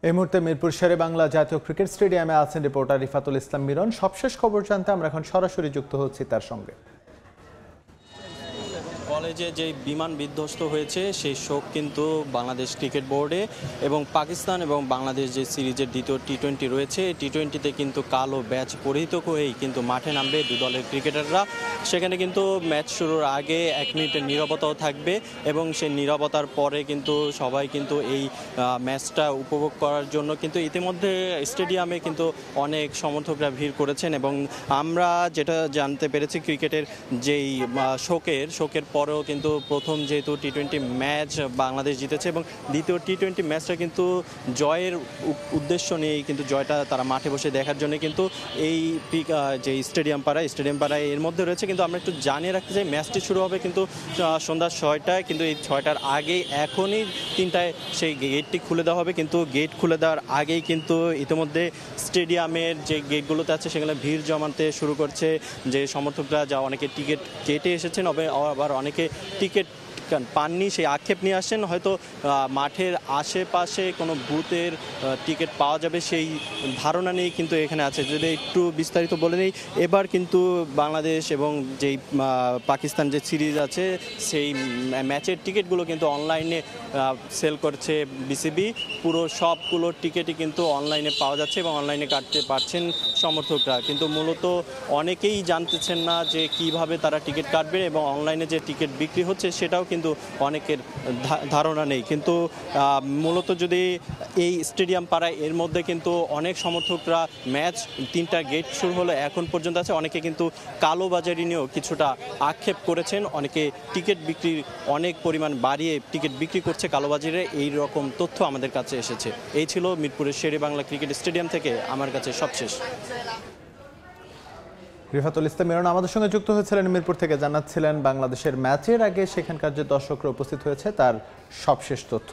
এই মুহূর্তে মিরপুর শেরে বাংলা জাতীয় ক্রিকেট স্টেডিয়ামে আছেন রিপোর্টার রিফাতুল ইসলাম মিরন। সবশেষ খবর জানতে আমরা এখন সরাসরি যুক্ত হচ্ছি তার সঙ্গে। কলেজে যে বিমান বিধ্বস্ত হয়েছে সেই শোক কিন্তু বাংলাদেশ ক্রিকেট বোর্ডে এবং পাকিস্তান এবং বাংলাদেশ যে সিরিজের দ্বিতীয় টি-20 রয়েছে টি-20তে কিন্তু কালো ব্যাচ পরিহিত হয়েই কিন্তু মাঠে নামবে দুই দলের ক্রিকেটাররা। সেখানে কিন্তু ম্যাচ শুরুর আগে 1 মিনিটের নীরবতাও থাকবে এবং সেই নীরবতার পরে কিন্তু সবাই কিন্তু এই ম্যাচটা উপভোগ করার জন্য কিন্তু ইতিমধ্যে স্টেডিয়ামে কিন্তু অনেক সমর্থকরা ভিড় করেছেন। এবং আমরা যেটা জানতে পেরেছি ক্রিকেটের যেই শোকের পরেও কিন্তু প্রথম যেহেতু টি-20 ম্যাচ বাংলাদেশ জিতেছে এবং দ্বিতীয় টি-20 ম্যাচটা কিন্তু জয়ের উদ্দেশ্য নিয়েই কিন্তু জয়টা তারা মাঠে বসে দেখার জন্য কিন্তু এই যে স্টেডিয়াম পাড়ায় এর মধ্যে রয়েছে। কিন্তু আমরা একটু জানিয়ে রাখতে চাই ম্যাচটি শুরু হবে কিন্তু সন্ধ্যা 6টায়, কিন্তু এই 6টার আগেই এখনই 3টায় সেই গেটটি খুলে দেওয়া হবে। কিন্তু গেট খুলে দেওয়ার আগেই কিন্তু ইতিমধ্যে স্টেডিয়ামের যে গেটগুলোতে আছে সেখানে ভিড় জমাতে শুরু করছে যে সমর্থকরা, যা অনেকে টিকিট কেটে এসেছেন আবার অনেকে টিকিট পাননি সেই আক্ষেপ নিয়ে আসছেন। হয়তো মাঠের আশেপাশে কোনো বুথের টিকিট পাওয়া যাবে সেই ধারণা নেই কিন্তু এখানে আছে। যদি একটু বিস্তারিত বলে নেই, এবার কিন্তু বাংলাদেশ এবং যেই পাকিস্তান যে সিরিজ আছে সেই ম্যাচের টিকিটগুলো কিন্তু অনলাইনে সেল করছে বিসিবি। পুরো সবগুলো টিকিটই কিন্তু অনলাইনে পাওয়া যাচ্ছে এবং অনলাইনে কাটতে পারছেন সমর্থকরা। কিন্তু মূলত অনেকেই জানতেছেন না যে কিভাবে তারা টিকিট কাটবে এবং অনলাইনে যে টিকিট বিক্রি হচ্ছে সেটাও কিন্তু অনেকের ধারণা নেই। কিন্তু মূলত যদি এই স্টেডিয়াম পাড়ায় এর মধ্যে কিন্তু অনেক সমর্থকরা ম্যাচ 3টা গেট শুরু হলো এখন পর্যন্ত আছে। অনেকে কিন্তু কালোবাজারি নিয়েও কিছুটা আক্ষেপ করেছেন, অনেকে টিকিট বিক্রির অনেক পরিমাণ বাড়িয়ে টিকিট বিক্রি করছে কালোবাজারে, এই রকম তথ্য আমাদের কাছে এসেছে। এই ছিল মিরপুরের শেরে বাংলা ক্রিকেট স্টেডিয়াম থেকে আমার কাছে সবশেষ। রিফাতুল ইসলাম মিরন আমাদের সঙ্গে যুক্ত হয়েছিলেন মিরপুর থেকে, জানাচ্ছিলেন বাংলাদেশের ম্যাচের আগে সেখানকার যে দর্শকরা উপস্থিত হয়েছে তার সবশেষ তথ্য।